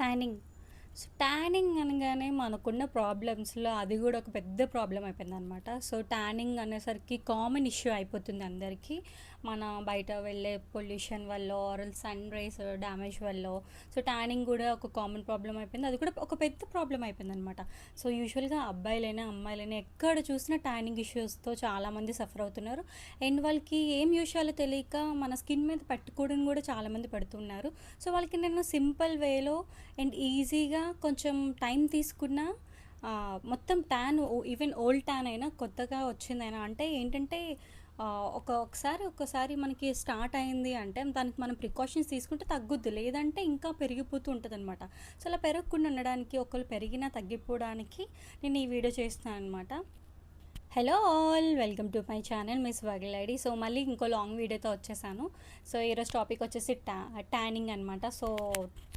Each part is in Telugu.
ట్యానింగ్. సో, ట్యానింగ్ అనగానే మనకున్న ప్రాబ్లమ్స్‌లో అది గూడా ఒక పెద్ద ప్రాబ్లమ్ అయిపోయిందనమాట. సో, ట్యానింగ్ అనేసరికి కామన్ ఇష్యూ అయిపోతుంది అందరికీ. మన బయట వెళ్ళే పొల్యూషన్ వల్లో ఆర్ సన్ రేస్ డ్యామేజ్ వల్లో సో, ట్యానింగ్ గూడా ఒక కామన్ ప్రాబ్లమ్ అయిపోయింది. అది కూడా ఒక పెద్ద ప్రాబ్లమ్ అయిపోయిందనమాట. సో, యూజువల్‌గా అబ్బాయిలైనా, అమ్మాయిలైనా ఎక్కడ చూసినా ట్యానింగ్ ఇష్యూస్‌తో చాలామంది సఫర్ అవుతున్నారు. అండ్ వాళ్ళకి ఏం యూజ్ చేయాలో తెలియక మన స్కిన్ మీద పెట్టుకోవడం కూడా చాలామంది పెడుతున్నారు. సో, వాళ్ళకి నేను సింపుల్ వేలో అండ్ ఈజీగా కొంచెం టైం తీసుకున్నా మొత్తం ట్యాన్ ఈవెన్ ఓల్డ్ ట్యాన్ అయినా కొత్తగా వచ్చిందైనా అంటే ఏంటంటే ఒక్కసారి మనకి స్టార్ట్ అయింది అంటే దానికి మనం ప్రికాషన్స్ తీసుకుంటే తగ్గుద్ది, లేదంటే ఇంకా పెరిగిపోతూ ఉంటుంది అనమాట. సో అలా పెరగకుండా ఉండడానికి, ఒకళ్ళు పెరిగినా తగ్గిపోవడానికి నేను ఈ వీడియో చేస్తున్నాను అనమాట. Hello all, welcome to my channel మిస్ వగలైడి. సో మళ్ళీ ఇంకో లాంగ్ వీడియోతో వచ్చేసాను. సో ఈరోజు టాపిక్ వచ్చేసి ట్యానింగ్ అనమాట. సో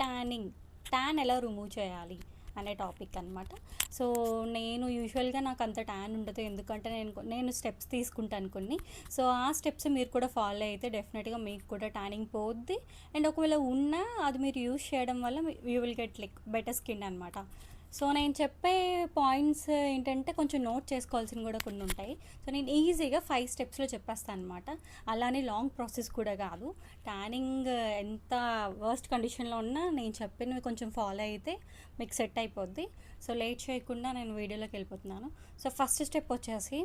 ట్యాన్ ఎలా రిమూవ్ చేయాలి అనే టాపిక్ అనమాట. సో నేను యూజువల్గా నాకు అంత ట్యాన్ ఉండదు, ఎందుకంటే నేను స్టెప్స్ తీసుకుంటాను కొన్ని. సో ఆ స్టెప్స్ మీరు కూడా ఫాలో అయితే డెఫినెట్గా మీకు కూడా ట్యానింగ్ పోద్ది. అండ్ ఒకవేళ ఉన్నా అది మీరు యూజ్ చేయడం వల్ల you will get like better skin అనమాట. సో నేను చెప్పే పాయింట్స్ ఏంటంటే కొంచెం నోట్ చేసుకోవాల్సినవి కూడా కొన్ని ఉంటాయి. సో నేను ఈజీగా 5 స్టెప్స్లో చెప్పేస్తాను అనమాట. అలానే లాంగ్ ప్రాసెస్ కూడా కాదు. ట్యానింగ్ ఎంత వర్స్ట్ కండిషన్లో ఉన్నా నేను చెప్పినవి కొంచెం ఫాలో అయితే మీకు సెట్ అయిపోద్ది. సో లేట్ చేయకుండా నేను వీడియోలోకి వెళ్ళిపోతున్నాను. సో ఫస్ట్ స్టెప్ వచ్చేసి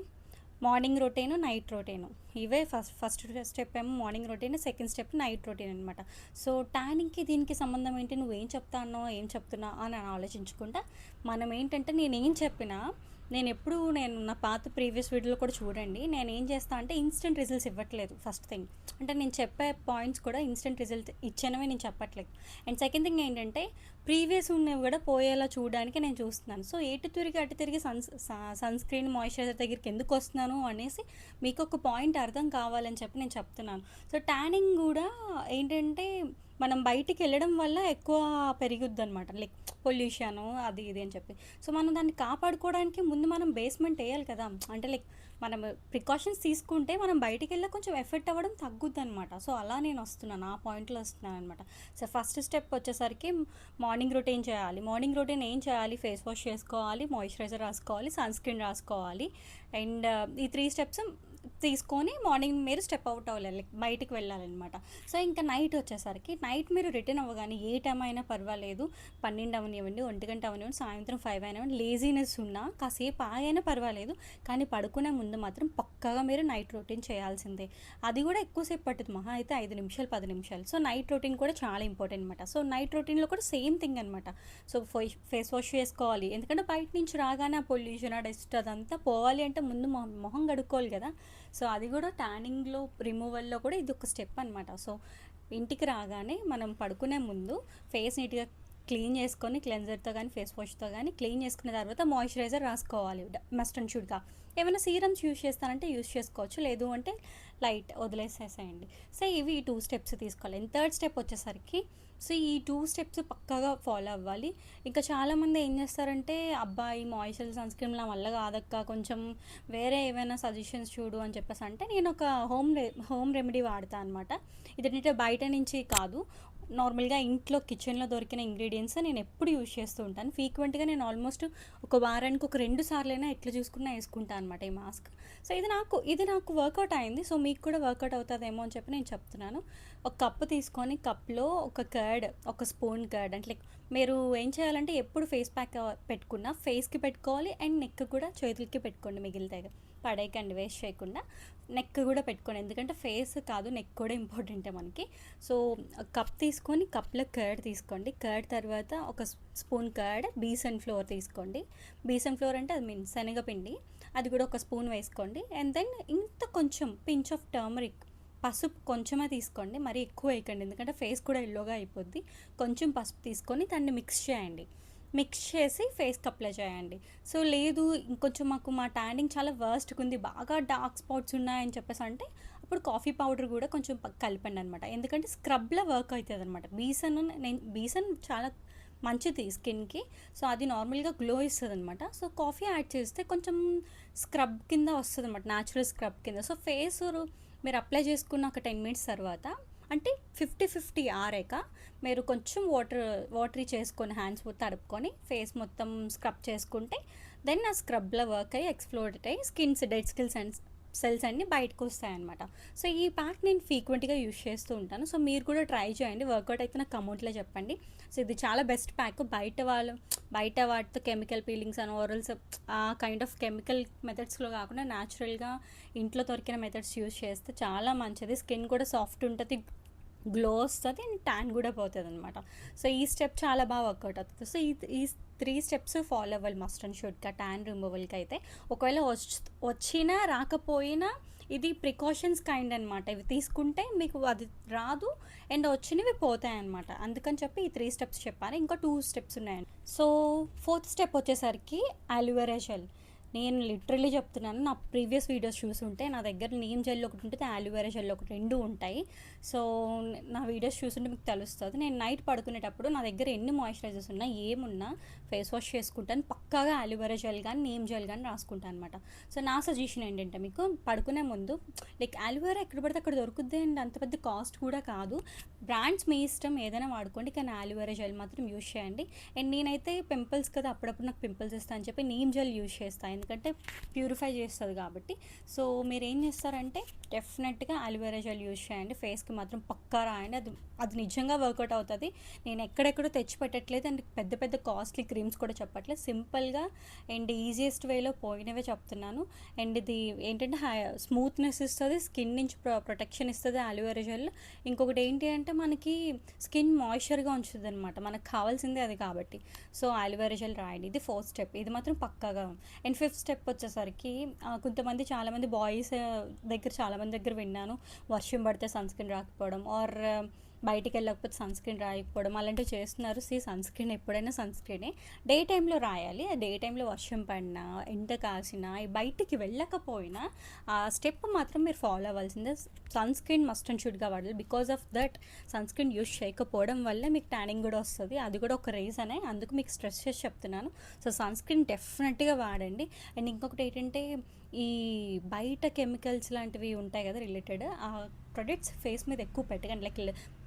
మార్నింగ్ రొటీను, నైట్ రొటీను. ఇవే ఫస్ట్ స్టెప్ ఏమో morning routine, second step night routine అనమాట. సో ట్యానింగ్కి దీనికి సంబంధం ఏంటి, నువ్వేం చెప్తానో ఏం చెప్తున్నా అని ఆలోచించుకుంటా మనం ఏంటంటే నేను నా పాత ప్రీవియస్ వీడియోలో కూడా చూడండి. నేను ఏం చేస్తా అంటే ఇన్స్టెంట్ రిజల్ట్స్ ఇవ్వట్లేదు. ఫస్ట్ థింగ్ అంటే నేను చెప్పే పాయింట్స్ కూడా ఇన్స్టెంట్ రిజల్ట్ ఇచ్చినవే నేను చెప్పట్లేదు. అండ్ సెకండ్ థింగ్ ఏంటంటే ప్రీవియస్ ఉన్నవి కూడా పోయేలా చూడడానికి నేను చూస్తున్నాను. సో ఎటు తిరిగి సన్ స్క్రీన్ మాయిశ్చరైజర్ దగ్గరికి ఎందుకు వస్తున్నాను అనేసి మీకు ఒక పాయింట్ అర్థం కావాలని చెప్పి నేను చెప్తున్నాను. సో ట్యానింగ్ కూడా ఏంటంటే మనం బయటికి వెళ్ళడం వల్ల ఎక్కువ పెరుగుద్ది అనమాట, లైక్ పొల్యూషను అది ఇది అని చెప్పి. సో మనం దాన్ని కాపాడుకోవడానికి ముందు మనం బేస్మెంట్ వేయాలి కదా, అంటే లైక్ మనం ప్రికాషన్స్ తీసుకుంటే మనం బయటికి వెళ్ళి కొంచెం ఎఫెక్ట్ అవ్వడం తగ్గుద్ది అనమాట. సో అలా నేను వస్తున్నాను, ఆ పాయింట్లో వస్తున్నాను అనమాట. సో ఫస్ట్ స్టెప్ వచ్చేసరికి మార్నింగ్ రొటీన్ చేయాలి. మార్నింగ్ రొటీన్ ఏం చేయాలి, ఫేస్ వాష్ చేసుకోవాలి, మాయిశ్చరైజర్ రాసుకోవాలి, సన్ స్క్రీన్ రాసుకోవాలి. అండ్ ఈ 3 స్టెప్స్ తీసుకొని మార్నింగ్ మీరు స్టెప్ అవుట్ అవ్వాలి, లైక్ బయటికి వెళ్ళాలన్నమాట. సో ఇంకా నైట్ వచ్చేసరికి నైట్ మీరు రిటర్న్ అవ్వగానే ఏ టైం అయినా పర్వాలేదు, 12 అవనివ్వండి, 1 గంట అవనివ్వండి, సాయంత్రం 5 అయినవ్వండి, లేజీనెస్ ఉన్నా కాసేపు ఆగైనా పర్వాలేదు, కానీ పడుకునే ముందు మాత్రం పక్కాగా మీరు నైట్ రొటీన్ చేయాల్సిందే. అది కూడా ఎక్కువసేపు పట్టుతుంది, మహా అయితే 5 నిమిషాలు 10 నిమిషాలు. సో నైట్ రొటీన్ కూడా చాలా ఇంపార్టెంట్ అనమాట. సో నైట్ రొటీన్లో కూడా సేమ్ థింగ్ అనమాట. సో ఫేస్ వాష్ చేసుకోవాలి, ఎందుకంటే బయట నుంచి రాగానే ఆ పొల్యూషన్ ఆ డస్ట్ అదంతా పోవాలి అంటే ముందు మొహం కడుక్కోవాలి కదా. సో అది కూడా ట్యానింగ్లో రిమూవల్లో కూడా ఇది ఒక స్టెప్ అనమాట. సో ఇంటికి రాగానే మనం పడుకునే ముందు ఫేస్ నీట్గా క్లీన్ చేసుకొని క్లెన్జర్తో కానీ ఫేస్ వాష్తో కానీ క్లీన్ చేసుకున్న తర్వాత మాయిశ్చరైజర్ రాసుకోవాలి మస్ట్ అండ్ షుడ్గా. ఏమైనా సీరమ్స్ యూజ్ చేస్తానంటే యూజ్ చేసుకోవచ్చు, లేదు అంటే లైట్ వదిలేసేసేయండి. సో ఇవి ఈ 2 స్టెప్స్ తీసుకోవాలి. అండ్ థర్డ్ స్టెప్ వచ్చేసరికి సో ఈ 2 స్టెప్స్ పక్కాగా ఫాలో అవ్వాలి. ఇంకా చాలామంది ఏం చేస్తారంటే అబ్బాయి మాయిశ్చరైజర్ సన్ స్క్రీన్ నా వల్ల కాదక్క, కొంచెం వేరే ఏమైనా సజెషన్స్ చూడు అని చెప్పేసి అంటే నేను ఒక హోమ్ రెమెడీ వాడతాను అనమాట. ఇదేంటంటే బయట నుంచి కాదు, నార్మల్గా ఇంట్లో కిచెన్లో దొరికిన ఇంగ్రీడియంట్స్ నేను ఎప్పుడు యూజ్ చేస్తూ ఉంటాను. ఫ్రీక్వెంట్గా నేను ఆల్మోస్ట్ ఒక వారానికి ఒక 2 సార్లైనా ఎట్లా చూసుకున్నా వేసుకుంటాను అనమాట ఈ మాస్క్. సో ఇది నాకు వర్కౌట్ అయింది. సో మీకు కూడా వర్కౌట్ అవుతుందేమో అని చెప్పి నేను చెప్తున్నాను. ఒక కప్పు తీసుకొని కప్లో ఒక స్పూన్ కర్డ్ అంటే లైక్ మీరు ఏం చేయాలంటే ఎప్పుడు ఫేస్ ప్యాక్ పెట్టుకున్నా ఫేస్కి పెట్టుకోవాలి, అండ్ నెక్ కూడా చేతులకి పెట్టుకోండి, మిగిలితే పడేయకండి వేస్ట్ చేయకుండా. నెక్ కూడా పెట్టుకోండి, ఎందుకంటే ఫేస్ కాదు నెక్ కూడా ఇంపార్టెంటే మనకి. సో కప్ తీసుకొని కప్లో కర్డ్ తీసుకోండి. కర్డ్ తర్వాత ఒక స్పూన్ కర్డ్, బీసన్ ఫ్లోర్ తీసుకోండి. బీసన్ ఫ్లోర్ అంటే అది శనగపిండి, అది కూడా ఒక స్పూన్ వేసుకోండి. అండ్ దెన్ ఇంత కొంచెం పించ్ ఆఫ్ టర్మరిక్, పసుపు కొంచెమే తీసుకోండి, మరీ ఎక్కువ వేయకండి, ఎందుకంటే ఫేస్ కూడా ఎల్లోగా అయిపోద్ది. కొంచెం పసుపు తీసుకొని దాన్ని మిక్స్ చేసి ఫేస్కి అప్లై చేయండి. సో లేదు ఇంకొంచెం మా ట్యానింగ్ చాలా వర్స్ట్గా ఉంది, బాగా డార్క్ స్పాట్స్ ఉన్నాయని చెప్పేసి అంటే అప్పుడు కాఫీ పౌడర్ కూడా కొంచెం కలపండి అనమాట, ఎందుకంటే స్క్రబ్లో వర్క్ అవుతుంది అనమాట. బీసన్ చాలా మంచిది స్కిన్కి. సో అది నార్మల్గా గ్లో ఇస్తుంది అనమాట. సో కాఫీ యాడ్ చేస్తే కొంచెం స్క్రబ్ కింద వస్తుంది అనమాట, న్యాచురల్ స్క్రబ్ కింద. సో ఫేస్ మీరు అప్లై చేసుకున్న ఒక 10 మినిట్స్ తర్వాత అంటే 50-50 ఆరాక మీరు కొంచెం వాటరీ చేసుకొని హ్యాండ్స్ తడుపుకొని ఫేస్ మొత్తం స్క్రబ్ చేసుకుంటే దెన్ ఆ స్క్రబ్లో వర్క్ అయ్యి ఎక్స్ప్లోర్ అయ్యి డెడ్ స్కిల్స్ అండ్ సెల్స్ అన్నీ బయటకు వస్తాయన్నమాట. సో ఈ ప్యాక్ నేను ఫ్రీక్వెంట్గా యూస్ చేస్తూ ఉంటాను. సో మీరు కూడా ట్రై చేయండి. వర్కౌట్ అయితే నాకు కమెంట్లో చెప్పండి. సో ఇది చాలా బెస్ట్ ప్యాక్. బయట వాటితో కెమికల్ పీలింగ్స్ అని ఓరల్స్ ఆ కైండ్ ఆఫ్ కెమికల్ మెథడ్స్లో కాకుండా న్యాచురల్గా ఇంట్లో దొరికిన మెథడ్స్ యూస్ చేస్తే చాలా మంచిది. స్కిన్ కూడా సాఫ్ట్ ఉంటుంది, గ్లో వస్తుంది అండ్ ట్యాన్ కూడా పోతుంది అనమాట. సో ఈ స్టెప్ చాలా బాగా వర్కౌట్ అవుతుంది. సో ఈ 3 స్టెప్స్ ఫాలో అవ్వాలి మస్ట్ అండ్ షుడ్గా ట్యాన్ రిమూవల్కి అయితే. ఒకవేళ వచ్చినా రాకపోయినా ఇది ప్రికాషన్స్ కైండ్ అనమాట. ఇవి తీసుకుంటే మీకు అది రాదు అండ్ వచ్చినవి పోతాయి అనమాట. అందుకని చెప్పి ఈ 3 స్టెప్స్ చెప్పాను. ఇంకా 2 స్టెప్స్ ఉన్నాయండి. సో 4th స్టెప్ వచ్చేసరికి అలోవెరా జెల్. నేను లిటరల్లీ చెప్తున్నాను, నా ప్రీవియస్ వీడియోస్ చూసుంటే నా దగ్గర నీమ్ జెల్ ఒకటి ఉంటుంది, అలోవెరా జెల్ ఒకటి, 2 ఉంటాయి. సో నా వీడియోస్ చూసుంటే మీకు తెలుస్తుంది. నేను నైట్ పడుకునేటప్పుడు నా దగ్గర ఎన్ని మాయిశ్చరైజర్స్ ఉన్నా ఏమున్నా ఫేస్ వాష్ చేసుకుంటాను. పక్కాగా అలోవెరా జెల్ కానీ నీమ్ జెల్ కానీ రాసుకుంటాను అనమాట. సో నా సజెషన్ ఏంటంటే మీకు పడుకునే ముందు లైక్ అలోవెరా ఎక్కడ పడితే అక్కడ దొరుకుద్ది అండ్ అంత పెద్ద కాస్ట్ కూడా కాదు. బ్రాండ్స్ మీ ఇష్టం, ఏదైనా వాడుకోండి, కానీ అలోవెరా జెల్ మాత్రం యూజ్ చేయండి. అండ్ నేనైతే పింపుల్స్ కదా, అప్పుడప్పుడు నాకు పింపుల్స్ ఇస్తా అని చెప్పి నీమ్ జెల్ యూజ్ చేస్తాను, ఎందుకంటే ప్యూరిఫై చేస్తుంది కాబట్టి. సో మీరు ఏం చేస్తారంటే డెఫినెట్గా అలోవెరా జెల్ యూజ్ చేయండి. ఫేస్కి మాత్రం పక్కా రాయండి. అది నిజంగా వర్కౌట్ అవుతుంది. నేను ఎక్కడెక్కడో తెచ్చి పెట్టట్లేదు అండ్ పెద్ద కాస్ట్లీ క్రీమ్స్ కూడా చెప్పట్లేదు. సింపుల్గా అండ్ ఈజియెస్ట్ వేలో పోయినవే చెప్తున్నాను. అండ్ ఇది ఏంటంటే స్మూత్నెస్ ఇస్తుంది, స్కిన్ నుంచి ప్రొటెక్షన్ ఇస్తుంది అలోవెరా జెల్. ఇంకొకటి ఏంటి అంటే మనకి స్కిన్ మాయిశ్చర్గా ఉంచుతుంది అనమాట. మనకు కావాల్సిందే అది కాబట్టి. సో అలోవెరా జెల్ రాయండి. ఇది 4th స్టెప్. ఇది మాత్రం పక్కాగా. అండ్ 5th స్టెప్ వచ్చేసరికి కొంతమంది చాలామంది బాయ్స్ చాలామంది దగ్గర విన్నాను, వర్షం పడితే సన్ స్క్రీన్ రాకపోవడం ఆర్ బయటికి వెళ్ళకపోతే సన్ స్క్రీన్ రాయకపోవడం అలాంటివి చేస్తున్నారు. సన్ స్క్రీన్ ఎప్పుడైనా సన్ స్క్రీనే డే టైంలో రాయాలి. డే టైంలో వర్షం పడినా ఎండ కాసినా బయటికి వెళ్ళకపోయినా ఆ స్టెప్ మాత్రం మీరు ఫాలో అవ్వాల్సిందే. సన్ స్క్రీన్ మస్ట్ అండ్ షుడ్గా వాడాలి. Because of that sunscreen use చేయకపోవడం వల్ల మీకు ట్యానింగ్ కూడా వస్తుంది. అది కూడా ఒక రీజనే, అందుకు మీకు స్ట్రెస్ చేసి చెప్తున్నాను. సో సన్ స్క్రీన్ డెఫినెట్గా వాడండి. అండ్ ఇంకొకటి ఏంటంటే ఈ బయట కెమికల్స్ లాంటివి ఉంటాయి కదా రిలేటెడ్, ఆ ప్రొడక్ట్స్ ఫేస్ మీద ఎక్కువ పెట్టకండి. లైక్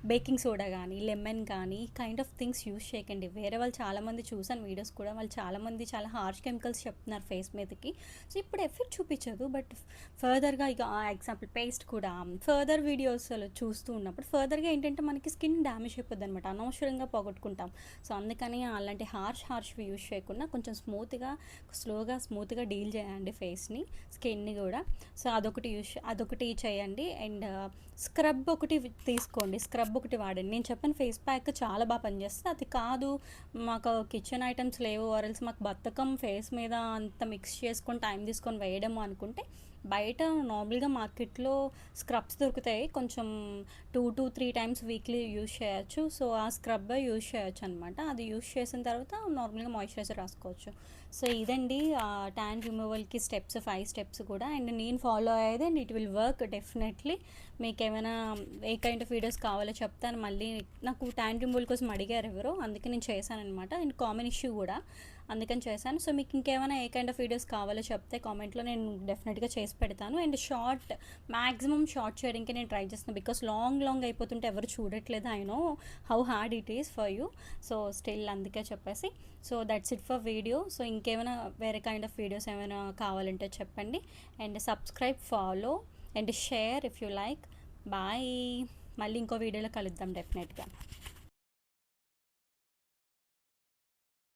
బేకింగ్ సోడా కానీ లెమన్ కానీ ఈ కైండ్ ఆఫ్ థింగ్స్ యూజ్ చేయకండి. వేరే వాళ్ళు చాలామంది చూసాను వీడియోస్ కూడా, వాళ్ళు చాలామంది చాలా హార్ష్ కెమికల్స్ చెప్తున్నారు ఫేస్ మీదకి. సో ఇప్పుడు ఎఫెక్ట్ చూపించదు, బట్ ఫర్దర్గా ఇక ఎగ్జాంపుల్ పేస్ట్ కూడా ఫర్దర్ వీడియోస్ చూస్తూ ఉన్నప్పుడు ఫర్దర్గా ఏంటంటే మనకి స్కిన్ డ్యామేజ్ అయిపోద్ది అనమాట, అనవసరంగా పోగొట్టుకుంటాం. సో అందుకని అలాంటి హార్ష్వి యూజ్ చేయకుండా కొంచెం స్మూత్గా డీల్ చేయండి ఫేస్ని, స్కిన్ని కూడా. సో అదొకటి చేయండి. అండ్ స్క్రబ్ ఒకటి తీసుకోండి, స్క్రబ్ ఒకటి వాడండి. నేను చెప్పిన ఫేస్ ప్యాక్ చాలా బాగా పనిచేస్తుంది. అది కాదు మాకు కిచెన్ ఐటమ్స్ లేవు ఆర్ఎల్స్ మాకు బద్ధకం ఫేస్ మీద అంత మిక్స్ చేసుకొని టైం తీసుకొని వేయడము అనుకుంటే బయట నార్మల్గా మార్కెట్లో స్క్రబ్స్ దొరుకుతాయి, కొంచెం 2 to 3 times వీక్లీ యూజ్ చేయొచ్చు. సో ఆ స్క్రబ్ యూజ్ చేయొచ్చు అనమాట. అది యూజ్ చేసిన తర్వాత నార్మల్గా మాయిశ్చరైజర్ రాసుకోవచ్చు. సో ఇదండి ట్యాన్ రిమూవల్కి 5 స్టెప్స్ కూడా. అండ్ నేను ఫాలో అయ్యేది and it will work definitely. మీకు ఏమైనా ఏ కైండ్ ఆఫ్ వీడియోస్ కావాలో చెప్తాను. మళ్ళీ నాకు ట్యాన్ రిమూవల్ కోసం అడిగారు ఎవరో, అందుకే నేను చేశాను అనమాట. అండ్ కామన్ ఇష్యూ కూడా అందుకని చేశాను. సో మీకు ఇంకేమైనా ఏ కైండ్ ఆఫ్ వీడియోస్ కావాలో చెప్తే కామెంట్లో నేను డెఫినెట్గా చేసి పెడతాను. అండ్ మ్యాక్సిమం షార్ట్ చేయడానికి నేను ట్రై చేస్తున్నాను. బికాస్ లాంగ్ అయిపోతుంటే ఎవరు చూడట్లేదు. I know how hard it is for you. So still అందుకే చెప్పేసి so that's it for video. So ఇంకేమైనా వేరే కైండ్ ఆఫ్ వీడియోస్ ఏమైనా కావాలంటే చెప్పండి. And subscribe, follow and share if you like. Bye. మళ్ళీ ఇంకో వీడియోలో కలుద్దాం డెఫినెట్గా.